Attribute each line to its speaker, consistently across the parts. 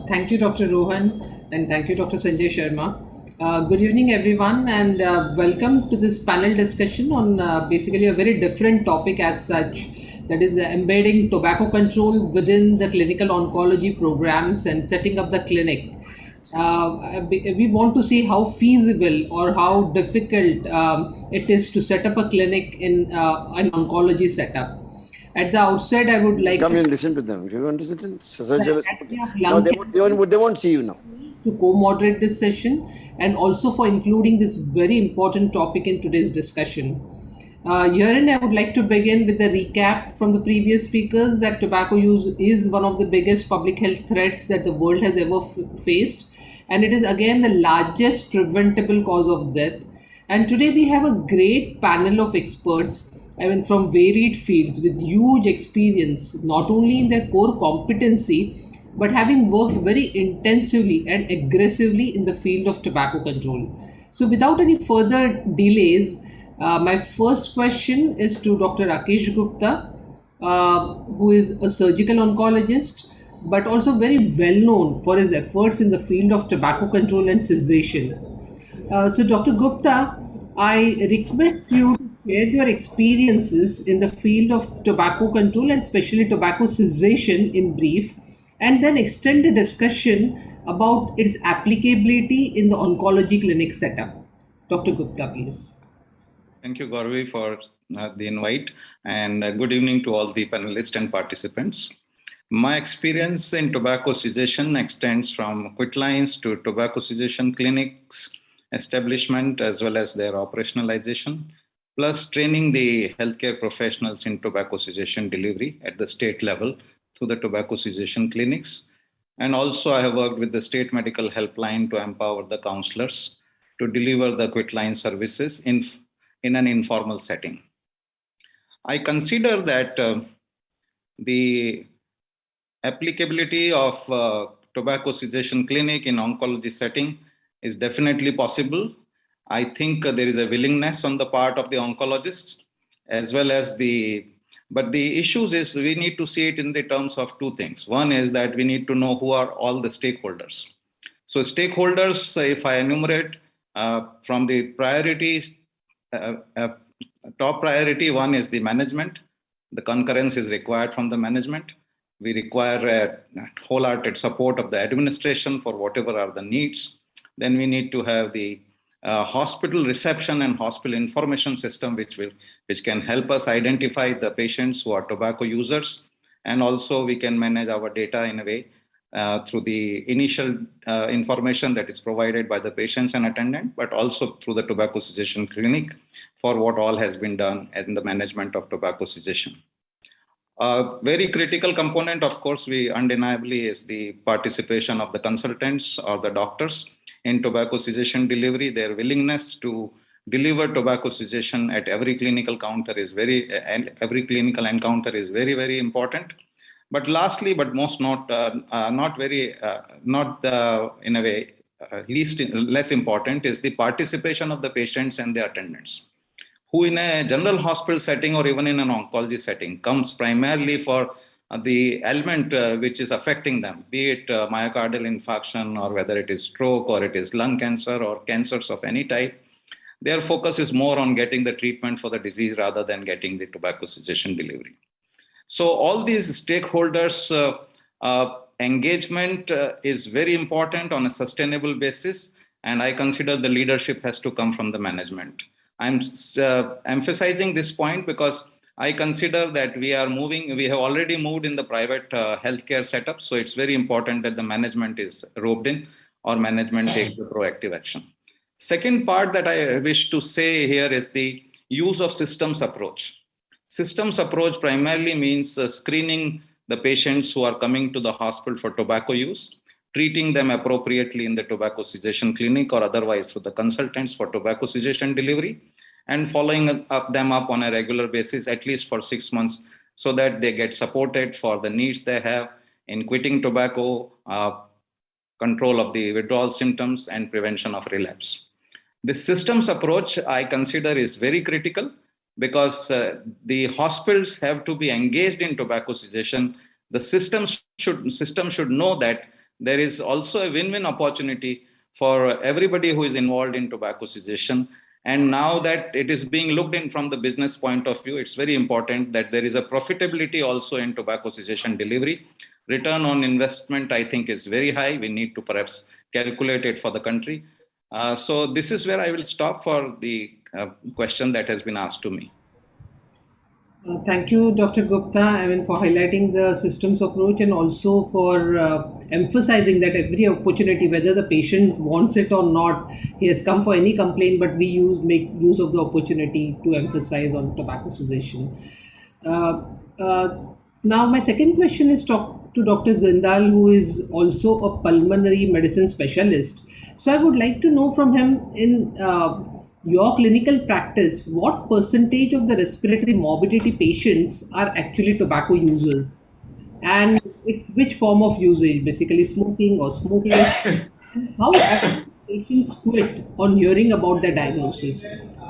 Speaker 1: Thank you, Dr. Rohan, and thank you, Dr. Sanjay Sharma. Good evening, everyone, and welcome to this panel discussion on basically a very different topic as such, that is embedding tobacco control within the clinical oncology programs and setting up the clinic. We want to see how feasible or how difficult it is to set up a clinic in an oncology setup. At the outset, I would like
Speaker 2: Come
Speaker 1: to
Speaker 2: and listen to them. If you want to listen,
Speaker 1: the
Speaker 2: okay.
Speaker 1: anatomy of
Speaker 2: No,
Speaker 1: lung cancer
Speaker 2: they won't see you now.
Speaker 1: to co-moderate this session and also for including this very important topic in today's discussion. Herein, I would like to begin with a recap from the previous speakers that tobacco use is one of the biggest public health threats that the world has ever faced, and it is again the largest preventable cause of death. And today we have a great panel of experts, I mean, from varied fields with huge experience, not only in their core competency, but having worked very intensively and aggressively in the field of tobacco control. So, without any further delays, my first question is to Dr. Rakesh Gupta, who is a surgical oncologist, but also very well known for his efforts in the field of tobacco control and cessation. So, Dr. Gupta, I request you to share your experiences in the field of tobacco control and especially tobacco cessation in brief, and then extend the discussion about its applicability in the oncology clinic setup. Dr. Gupta, please.
Speaker 3: Thank you, Gauravi, for the invite, and good evening to all the panelists and participants. My experience in tobacco cessation extends from quitlines to tobacco cessation clinics establishment as well as their operationalization, plus training the healthcare professionals in tobacco cessation delivery at the state level through the tobacco cessation clinics. And also I have worked with the state medical helpline to empower the counselors to deliver the quitline services in an informal setting. I consider that the applicability of tobacco cessation clinic in oncology setting is definitely possible. I think there is a willingness on the part of the oncologists as well as but the issues is we need to see it in the terms of two things. One is that we need to know who are all the stakeholders. So stakeholders, if I enumerate from the priorities, top priority one is the management. The concurrence is required from the management. We require a wholehearted support of the administration for whatever are the needs. Then we need to have the hospital reception and hospital information system, which can help us identify the patients who are tobacco users. And also we can manage our data in a way through the initial information that is provided by the patients and attendant, but also through the tobacco cessation clinic for what all has been done in the management of tobacco cessation. A very critical component, of course, we undeniably is the participation of the consultants or the doctors in tobacco cessation delivery. Their willingness to deliver tobacco cessation at every clinical counter is every clinical encounter is very, very important. But lastly, but most not in a way less important is the participation of the patients and the attendants, who in a general hospital setting or even in an oncology setting comes primarily for the ailment which is affecting them, be it myocardial infarction or whether it is stroke or it is lung cancer or cancers of any type. Their focus is more on getting the treatment for the disease rather than getting the tobacco cessation delivery. So all these stakeholders engagement is very important on a sustainable basis. And I consider the leadership has to come from the management. I'm emphasizing this point because I consider that we have already moved in the private healthcare setup. So it's very important that the management is roped in or management takes the proactive action. Second part that I wish to say here is the use of systems approach. Systems approach primarily means screening the patients who are coming to the hospital for tobacco use, treating them appropriately in the tobacco cessation clinic or otherwise through the consultants for tobacco cessation delivery, and following them up on a regular basis, at least for 6 months, so that they get supported for the needs they have in quitting tobacco, control of the withdrawal symptoms, and prevention of relapse. This systems approach I consider is very critical because the hospitals have to be engaged in tobacco cessation. The system should know that there is also a win-win opportunity for everybody who is involved in tobacco cessation. And now that it is being looked in from the business point of view, it's very important that there is a profitability also in tobacco cessation delivery. Return on investment, I think, is very high. We need to perhaps calculate it for the country. So this is where I will stop for the question that has been asked to me.
Speaker 1: Thank you, Dr. Gupta, for highlighting the systems approach and also for emphasizing that every opportunity, whether the patient wants it or not, he has come for any complaint, but we make use of the opportunity to emphasize on tobacco cessation. Uh, uh, Now, my second question is to Dr. Zindal, who is also a pulmonary medicine specialist. So, I would like to know from him in your clinical practice, what percentage of the respiratory morbidity patients are actually tobacco users? And it's which form of usage, basically smoking or smokeless? How often patients quit on hearing about their diagnosis?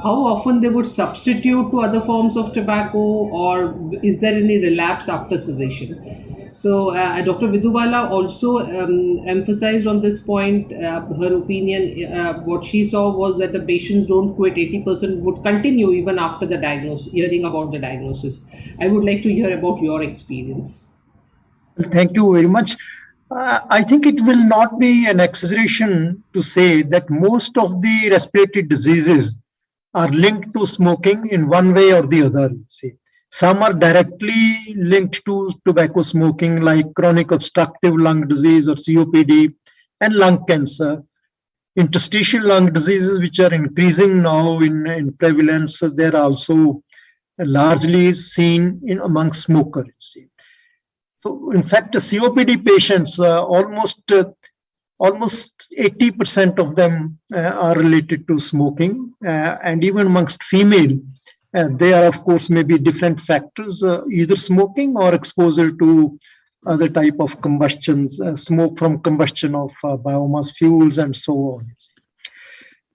Speaker 1: How often they would substitute to other forms of tobacco, or is there any relapse after cessation? So, Dr. Vidubala also emphasized on this point. Her opinion, what she saw was that the patients don't quit, 80% would continue even after the diagnosis, hearing about the diagnosis. I would like to hear about your experience.
Speaker 4: Thank you very much. I think it will not be an exaggeration to say that most of the respiratory diseases are linked to smoking in one way or the other. See, some are directly linked to tobacco smoking, like chronic obstructive lung disease or COPD and lung cancer. Interstitial lung diseases, which are increasing now in prevalence, they're also largely seen in among smokers. See. So, in fact, COPD patients, almost 80% of them are related to smoking, and even amongst female, there are, of course, maybe different factors, either smoking or exposure to other type of combustions, smoke from combustion of biomass fuels and so on.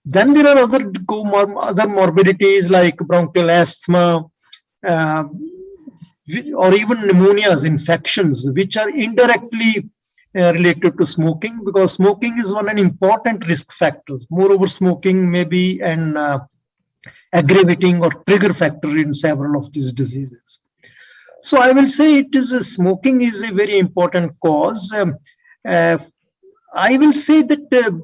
Speaker 4: Then there are other morbidities like bronchial asthma, or even pneumonias, infections, which are indirectly related to smoking, because smoking is one an important risk factors. Moreover, smoking may be an aggravating or trigger factor in several of these diseases. So I will say smoking is a very important cause. I will say that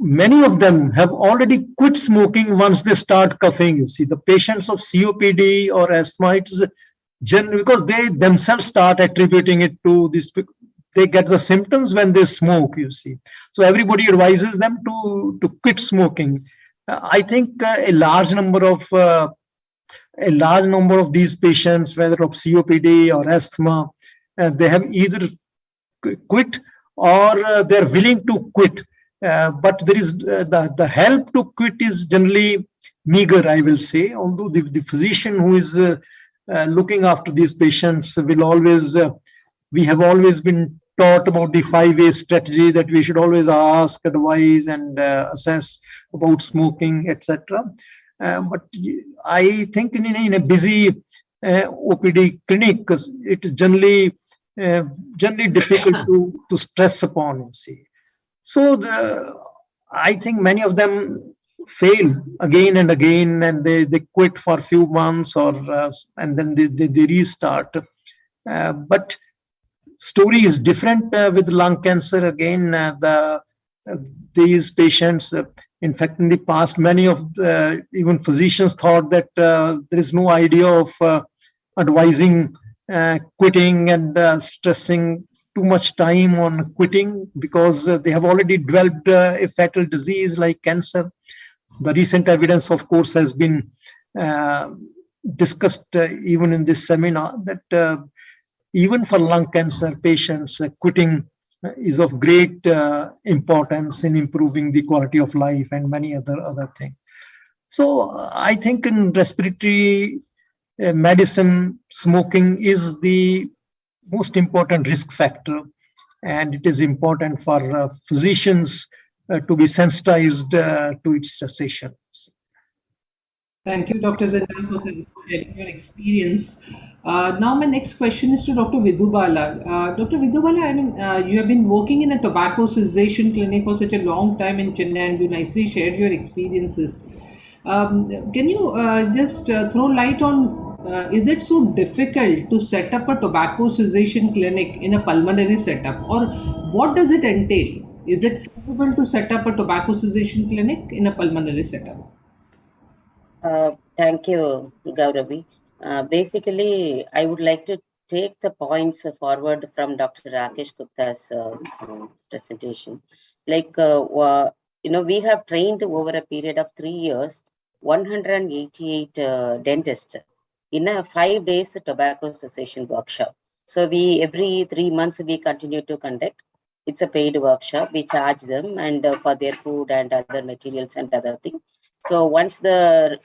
Speaker 4: many of them have already quit smoking once they start coughing. You see, the patients of COPD or asthma, it's generally because they themselves start attributing it to this. They get the symptoms when they smoke, you see. So everybody advises them to quit smoking. I think a large number of these patients, whether of COPD or asthma, they have either quit or they're willing to quit. But there is the help to quit is generally meager, I will say, although the physician who is looking after these patients will always, we have always been taught about the 5-way strategy, that we should always ask, advise, and assess about smoking, etc. But I think in a busy OPD clinic, because it is generally difficult to stress upon, you see. So I think many of them fail again and again, and they quit for a few months, or and then they restart. But story is different with lung cancer. Again, these patients, in fact, in the past, many of even physicians thought that there is no idea of advising quitting and stressing too much time on quitting, because they have already developed a fatal disease like cancer. The recent evidence, of course, has been discussed even in this seminar, that even for lung cancer patients, quitting is of great importance in improving the quality of life and many other things. So I think in respiratory medicine, smoking is the most important risk factor, and it is important for physicians to be sensitized to its cessation.
Speaker 1: Thank you, Dr. Zindal, for sharing your experience. Now, my next question is to Dr. Vidubala. Dr. Vidubala, you have been working in a tobacco cessation clinic for such a long time in Chennai, and you nicely shared your experiences. Can you just throw light on is it so difficult to set up a tobacco cessation clinic in a pulmonary setup, or what does it entail? Is it feasible to set up a tobacco cessation clinic in a pulmonary setup?
Speaker 5: Thank you, Gauravi. Basically, I would like to take the points forward from Dr. Rakesh Gupta's presentation. Like, we have trained over a period of 3 years 188 dentists in a 5 days tobacco cessation workshop. So we every 3 months we continue to conduct. It's a paid workshop. We charge them and for their food and other materials and other things. So once the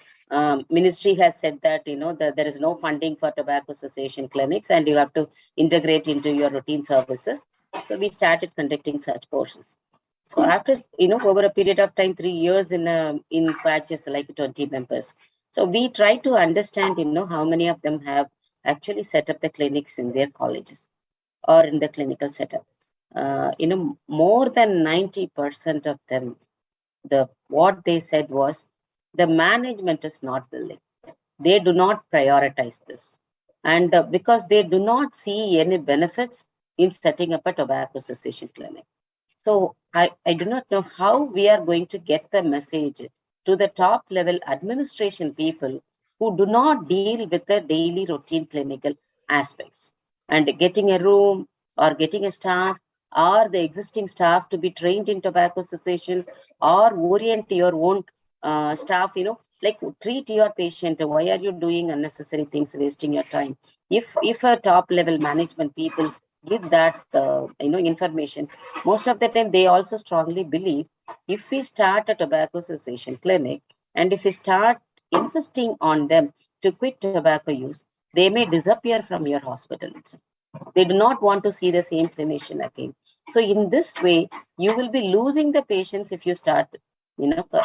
Speaker 5: ministry has said that there is no funding for tobacco cessation clinics and you have to integrate into your routine services, so we started conducting such courses. So after over a period of time, 3 years in batches like 20 members, so we try to understand how many of them have actually set up the clinics in their colleges or in the clinical setup. More than 90% of them, what they said was the management is not willing. They do not prioritize this. And because they do not see any benefits in setting up a tobacco cessation clinic. So I do not know how we are going to get the message to the top level administration people who do not deal with the daily routine clinical aspects. And getting a room or getting a staff or the existing staff to be trained in tobacco cessation or orient your own staff, like treat your patient. Why are you doing unnecessary things, wasting your time? If a top level management people give that information, most of the time they also strongly believe if we start a tobacco cessation clinic and if we start insisting on them to quit tobacco use, they may disappear from your hospital itself. They do not want to see the same clinician again. So in this way, you will be losing the patients if you start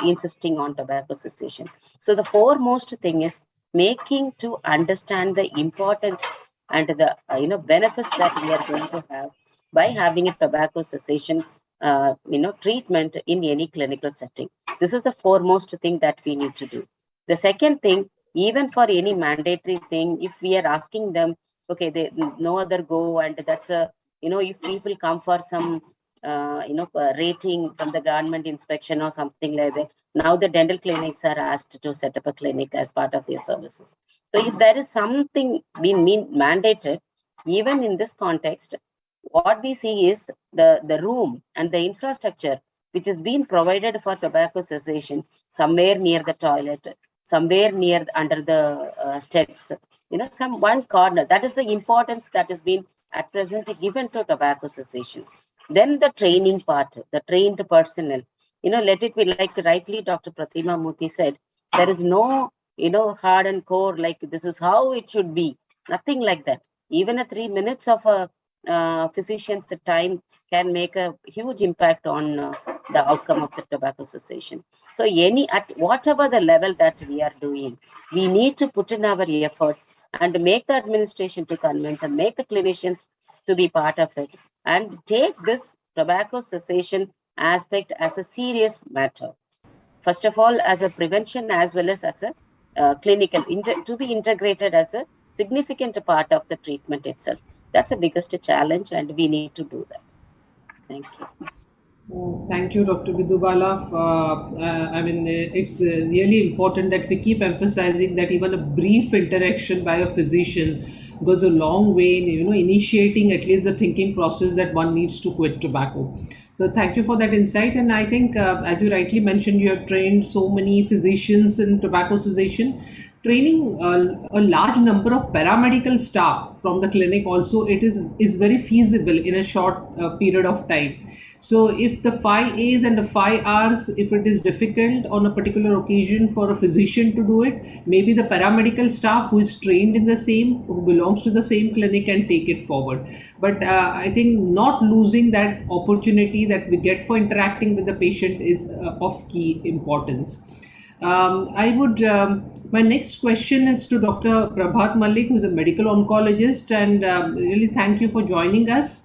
Speaker 5: insisting on tobacco cessation. So the foremost thing is making to understand the importance and the benefits that we are going to have by having a tobacco cessation treatment in any clinical setting. This is the foremost thing that we need to do. The second thing, even for any mandatory thing, if we are asking them, okay, they no other go, and that's a if people come for some rating from the government inspection or something like that, now the dental clinics are asked to set up a clinic as part of their services. So if there is something being mandated, even in this context, what we see is the room and the infrastructure which is being provided for tobacco cessation somewhere near the toilet, somewhere near under the steps, some one corner. That is the importance that has been at present given to tobacco cessation. Then the training part, the trained personnel, let it be like rightly Dr. Pratima Murthy said, there is no, hard and core, like this is how it should be. Nothing like that. Even a 3 minutes of a physician's time can make a huge impact on the outcome of the tobacco cessation. So at whatever the level that we are doing, we need to put in our efforts and make the administration to convince and make the clinicians to be part of it and take this tobacco cessation aspect as a serious matter. First of all, as a prevention as well as a clinical, to be integrated as a significant part of the treatment itself. That's the biggest challenge, and we need to do that. Thank you.
Speaker 1: Thank you, Dr. Vidubala. It's really important that we keep emphasizing that even a brief interaction by a physician goes a long way in initiating at least the thinking process that one needs to quit tobacco. So thank you for that insight. And I think, as you rightly mentioned, you have trained so many physicians in tobacco cessation. Training a large number of paramedical staff from the clinic also is very feasible in a short period of time. So if the 5 A's and the 5 R's, if it is difficult on a particular occasion for a physician to do it, maybe the paramedical staff who is trained in the same, who belongs to the same clinic, can take it forward. But I think not losing that opportunity that we get for interacting with the patient is of key importance. My next question is to Dr. Prabhat Malik, who is a medical oncologist, and really thank you for joining us.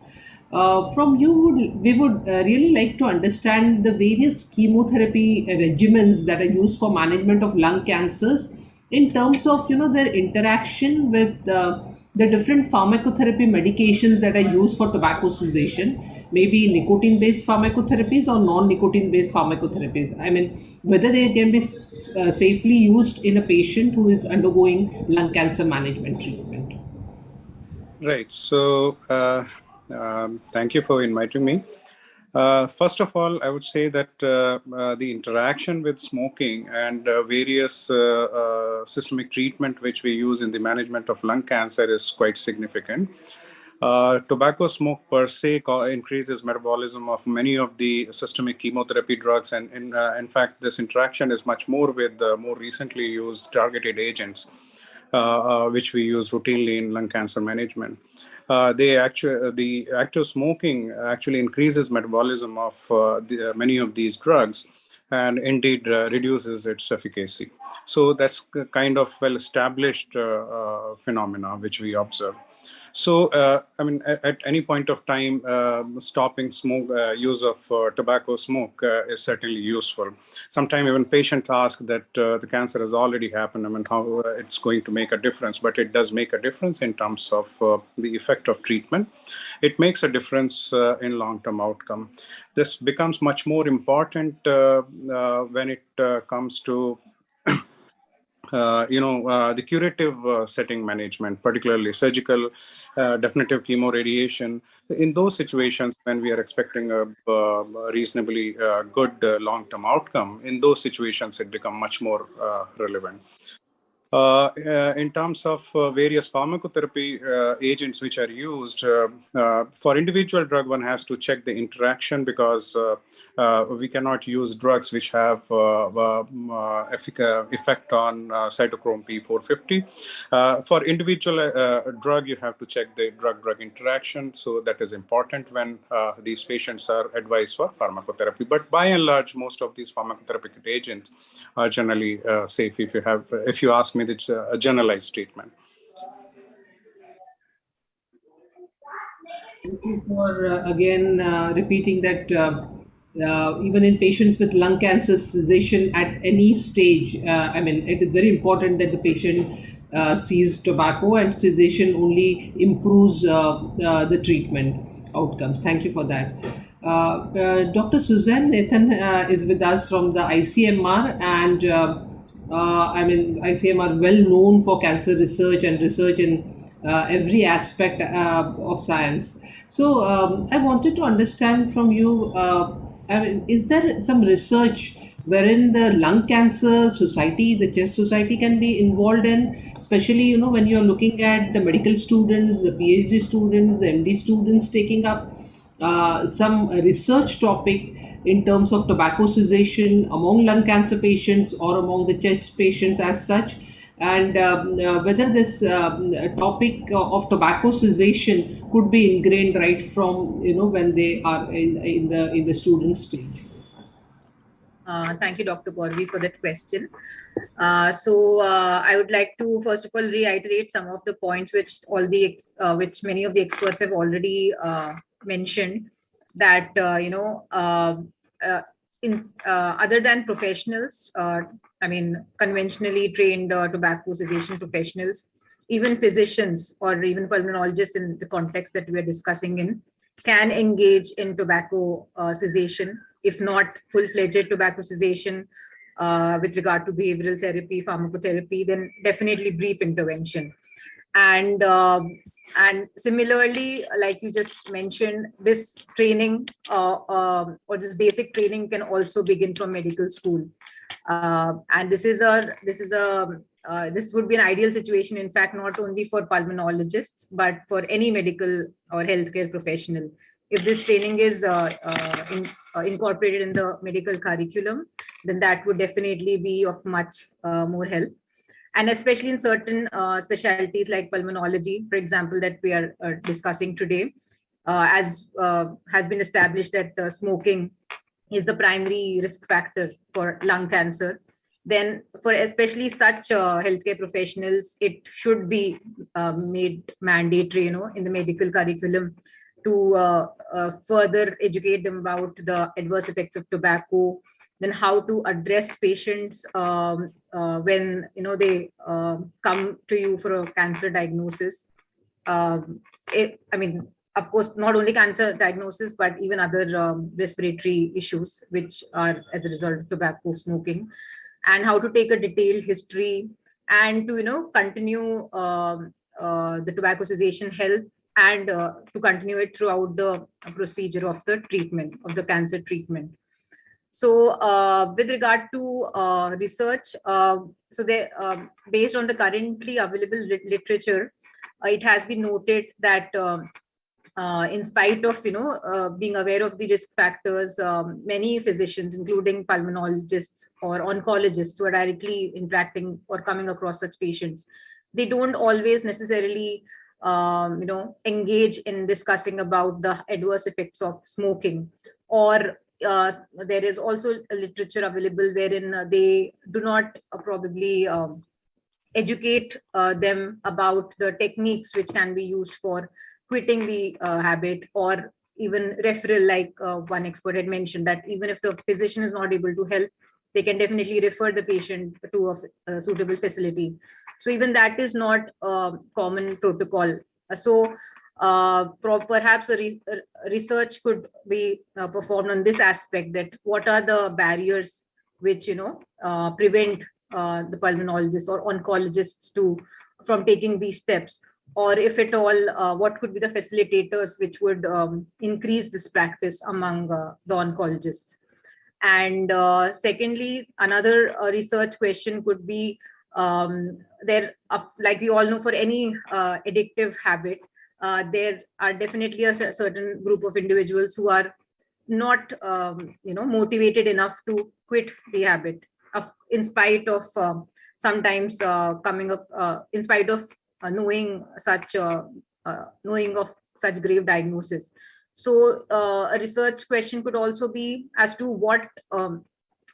Speaker 1: From you, we would really like to understand the various chemotherapy regimens that are used for management of lung cancers in terms of their interaction with the different pharmacotherapy medications that are used for tobacco cessation, maybe nicotine based pharmacotherapies or non nicotine based pharmacotherapies. I mean, whether they can be safely used in a patient who is undergoing lung cancer management treatment.
Speaker 6: Right. So, thank you for inviting me. First of all, I would say that the interaction with smoking and various systemic treatment which we use in the management of lung cancer is quite significant. Tobacco smoke per se increases metabolism of many of the systemic chemotherapy drugs, and in fact, this interaction is much more with more recently used targeted agents, which we use routinely in lung cancer management. The active smoking actually increases metabolism of many of these drugs, and indeed reduces its efficacy. So that's kind of well-established phenomena which we observe. So, I mean, at any point of time, stopping use of tobacco smoke is certainly useful. Sometimes even patients ask that the cancer has already happened. I mean, how it's going to make a difference, but it does make a difference in terms of the effect of treatment. It makes a difference in long-term outcome. This becomes much more important when it comes to the curative setting management, particularly surgical, definitive chemoradiation. In those situations, when we are expecting a reasonably good long-term outcome, in those situations, it becomes much more relevant. In terms of various pharmacotherapy agents which are used, for individual drug, one has to check the interaction, because we cannot use drugs which have effect on cytochrome P450. For individual drug, you have to check the drug-drug interaction. So that is important when these patients are advised for pharmacotherapy. But by and large, most of these pharmacotherapeutic agents are generally safe if you ask me, it's a generalized statement.
Speaker 1: Thank you for again repeating that even in patients with lung cancer cessation at any stage, I mean, it is very important that the patient sees tobacco, and cessation only improves the treatment outcomes. Thank you for that. Dr. Suzanne Nathan is with us from the ICMR, and I mean, ICMR well known for cancer research and research in every aspect of science. So I wanted to understand from you, I mean, is there some research wherein the lung cancer society, the chest society can be involved in, especially, when you're looking at the medical students, the PhD students, the MD students taking up some research topic in terms of tobacco cessation among lung cancer patients or among the chest patients as such, and whether this topic of tobacco cessation could be ingrained right from when they are in the student stage.
Speaker 7: Thank you, Dr. Gauravi, for that question. I would like to first of all reiterate some of the points which which many of the experts have already mentioned. That other than professionals, I mean conventionally trained tobacco cessation professionals, even physicians or even pulmonologists in the context that we are discussing in, can engage in tobacco cessation, if not full-fledged tobacco cessation with regard to behavioral therapy, pharmacotherapy, then definitely brief intervention. And similarly, like you just mentioned, this training or this basic training can also begin from medical school. And this would be an ideal situation, in fact, not only for pulmonologists, but for any medical or healthcare professional. If this training is incorporated in the medical curriculum, then that would definitely be of much more help. And especially in certain specialties like pulmonology, for example, that we are discussing today, as has been established that smoking is the primary risk factor for lung cancer. then for especially such healthcare professionals, it should be made mandatory, in the medical curriculum to further educate them about the adverse effects of tobacco, then how to address patients when they come to you for a cancer diagnosis. I mean, of course, not only cancer diagnosis, but even other respiratory issues which are as a result of tobacco smoking, and how to take a detailed history and to continue the tobacco cessation help, and to continue it throughout the procedure of the treatment of the cancer treatment. So with regard to research, so they based on the currently available literature, it has been noted that in spite of being aware of the risk factors, many physicians, including pulmonologists or oncologists who are directly interacting or coming across such patients, they don't always necessarily engage in discussing about the adverse effects of smoking. Or there is also a literature available wherein they do not probably educate them about the techniques which can be used for quitting the habit, or even referral, like one expert had mentioned, that even if the physician is not able to help, they can definitely refer the patient to a suitable facility. So even that is not a common protocol. So perhaps research could be performed on this aspect, that what are the barriers which prevent the pulmonologists or oncologists from taking these steps, or if at all, what could be the facilitators which would increase this practice among the oncologists. And secondly, another research question could be, like we all know, for any addictive habit, there are definitely a certain group of individuals who are not motivated enough to quit the habit, in spite of sometimes coming up, in spite of knowing of such grave diagnosis. So a research question could also be as to what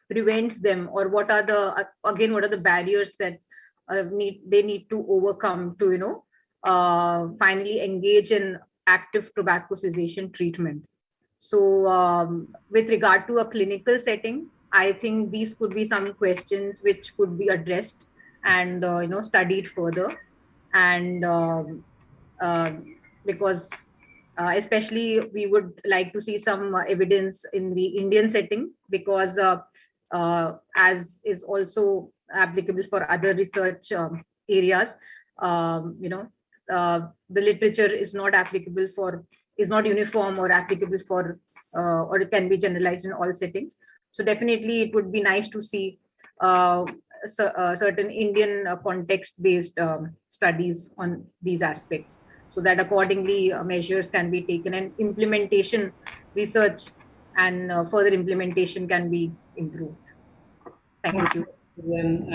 Speaker 7: prevents them, or what are the barriers that they need to overcome to finally engage in active tobacco cessation treatment. So with regard to a clinical setting, I think these could be some questions which could be addressed and studied further. And because especially we would like to see some evidence in the Indian setting, because as is also applicable for other research areas, the literature is not uniform or applicable for or it can be generalized in all settings. So definitely it would be nice to see certain Indian context-based studies on these aspects, so that accordingly measures can be taken, and implementation research and further implementation can be improved. Thank you.
Speaker 1: Then,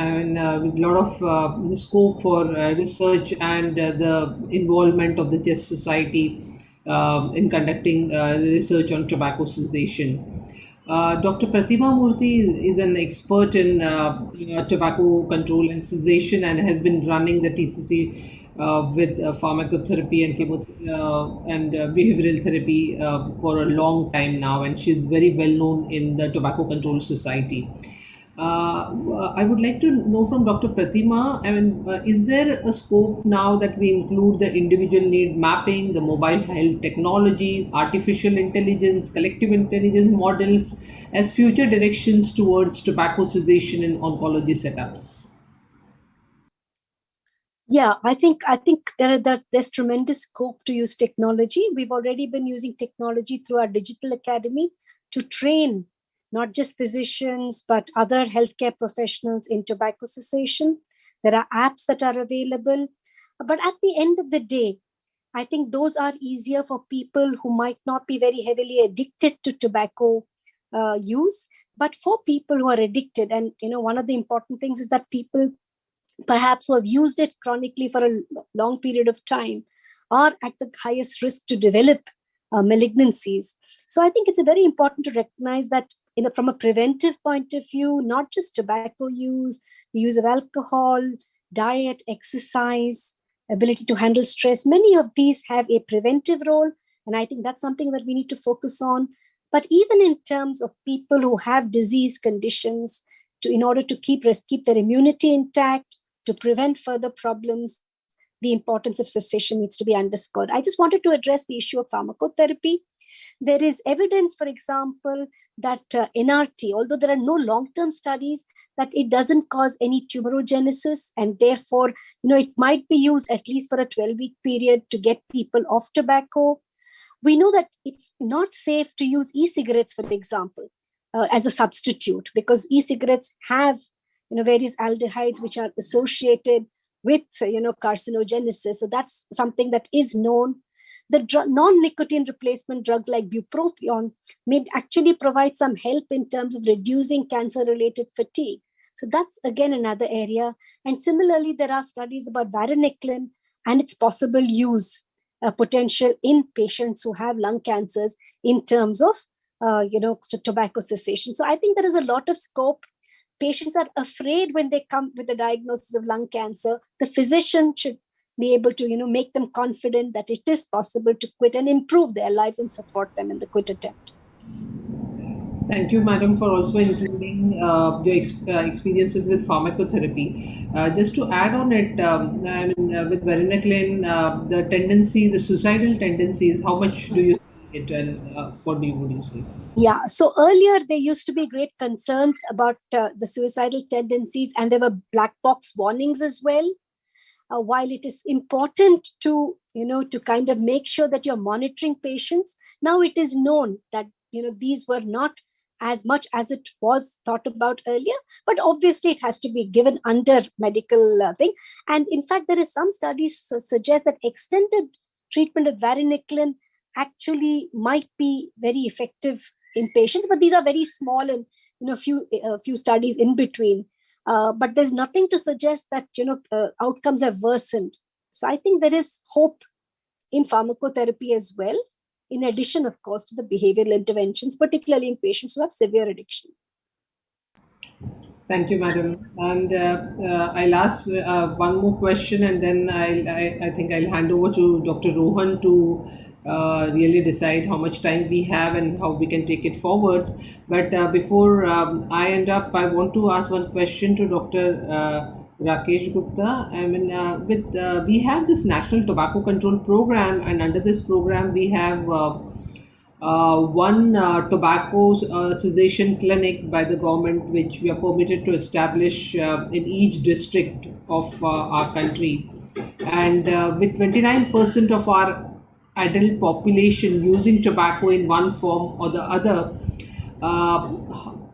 Speaker 1: with a lot of scope for research and the involvement of the Chess Society in conducting research on tobacco cessation. Dr. Pratima Murthy is an expert in tobacco control and cessation, and has been running the TCC with pharmacotherapy and behavioral therapy for a long time now, and she's very well known in the Tobacco Control Society. I would like to know from Dr. Pratima, is there a scope now that we include the individual need mapping, the mobile health technology, artificial intelligence, collective intelligence models as future directions towards tobacco cessation in oncology setups?
Speaker 8: Yeah, I think there's tremendous scope to use technology. We've already been using technology through our digital academy to train not just physicians, but other healthcare professionals in tobacco cessation. There are apps that are available. But at the end of the day, I think those are easier for people who might not be very heavily addicted to tobacco use, but for people who are addicted. And, one of the important things is that people perhaps who have used it chronically for a long period of time are at the highest risk to develop malignancies. So I think it's very important to recognize that from a preventive point of view, not just tobacco use, the use of alcohol, diet, exercise, ability to handle stress, many of these have a preventive role. And I think that's something that we need to focus on. But even in terms of people who have disease conditions, in order to keep their immunity intact, to prevent further problems, the importance of cessation needs to be underscored. I just wanted to address the issue of pharmacotherapy. There is evidence, for example, that NRT, although there are no long-term studies, that it doesn't cause any tumorigenesis, and therefore, it might be used at least for a 12-week period to get people off tobacco. We know that it's not safe to use e-cigarettes, for example, as a substitute, because e-cigarettes have various aldehydes which are associated with carcinogenesis. So that's something that is known. The non-nicotine replacement drugs like bupropion may actually provide some help in terms of reducing cancer-related fatigue. So that's again another area. And similarly, there are studies about varenicline and its possible use potential in patients who have lung cancers in terms of tobacco cessation. So I think there is a lot of scope. Patients are afraid when they come with the diagnosis of lung cancer. The physician should be able to make them confident that it is possible to quit and improve their lives and support them in the quit attempt.
Speaker 1: Thank you, madam, for also including your experiences with pharmacotherapy. Just to add on it, with varenicline, the suicidal tendencies, how much do you see it, and would you say?
Speaker 8: Yeah, so earlier there used to be great concerns about the suicidal tendencies, and there were black box warnings as well. While it is important to kind of make sure that you're monitoring patients, now it is known that these were not as much as it was thought about earlier, but obviously it has to be given under medical thing. And in fact, there is some studies suggest that extended treatment of varenicline actually might be very effective in patients, but these are very small and few studies in between. But there's nothing to suggest that outcomes have worsened. So I think there is hope in pharmacotherapy as well, in addition, of course, to the behavioral interventions, particularly in patients who have severe addiction.
Speaker 1: Thank you, madam. And I'll ask one more question, and then I think I'll hand over to Dr. Rohan to really decide how much time we have and how we can take it forward. But before I end up, I want to ask one question to Dr. Rakesh Gupta. We have this National Tobacco Control Program, and under this program, we have one tobacco cessation clinic by the government, which we are permitted to establish in each district of our country. And with 29% of our adult population using tobacco in one form or the other,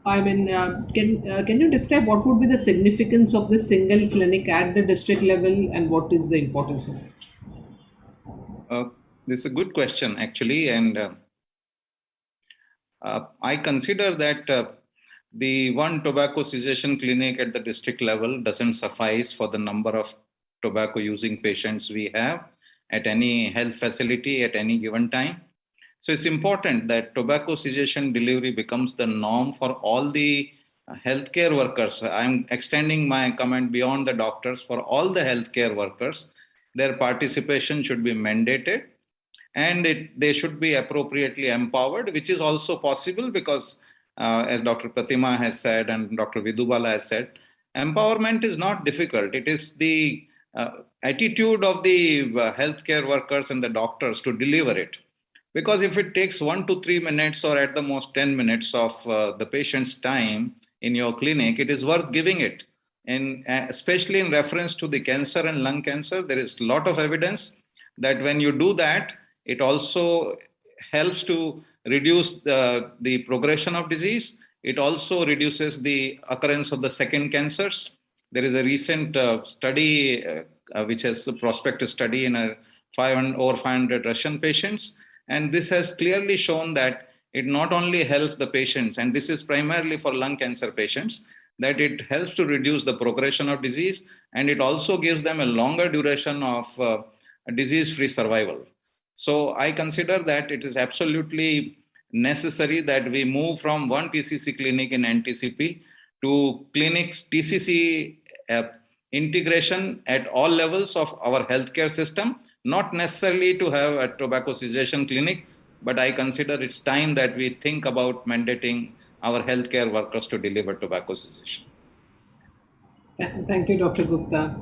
Speaker 1: can you describe what would be the significance of this single clinic at the district level, and what is the importance of it?
Speaker 3: This is a good question, actually, and I consider that the one tobacco cessation clinic at the district level doesn't suffice for the number of tobacco using patients we have at any health facility at any given time. So it's important that tobacco cessation delivery becomes the norm for all the healthcare workers. I'm extending my comment beyond the doctors. For all the healthcare workers, their participation should be mandated, and they should be appropriately empowered, which is also possible because, as Dr. Pratima has said and Dr. Vidubala has said, empowerment is not difficult. It is the attitude of the healthcare workers and the doctors to deliver it. Because if it takes 1 to 3 minutes or at the most 10 minutes of the patient's time in your clinic, it is worth giving it. And especially in reference to the cancer and lung cancer, there is a lot of evidence that when you do that, it also helps to reduce the progression of disease. It also reduces the occurrence of the second cancers. There is a recent study, which has a prospective study in over 500 Russian patients. And this has clearly shown that it not only helps the patients, and this is primarily for lung cancer patients, that it helps to reduce the progression of disease, and it also gives them a longer duration of disease-free survival. So I consider that it is absolutely necessary that we move from one TCC clinic in NTCP to clinics TCC integration at all levels of our healthcare system, not necessarily to have a tobacco cessation clinic, but I consider it's time that we think about mandating our healthcare workers to deliver tobacco cessation.
Speaker 1: Thank you, Dr. Gupta.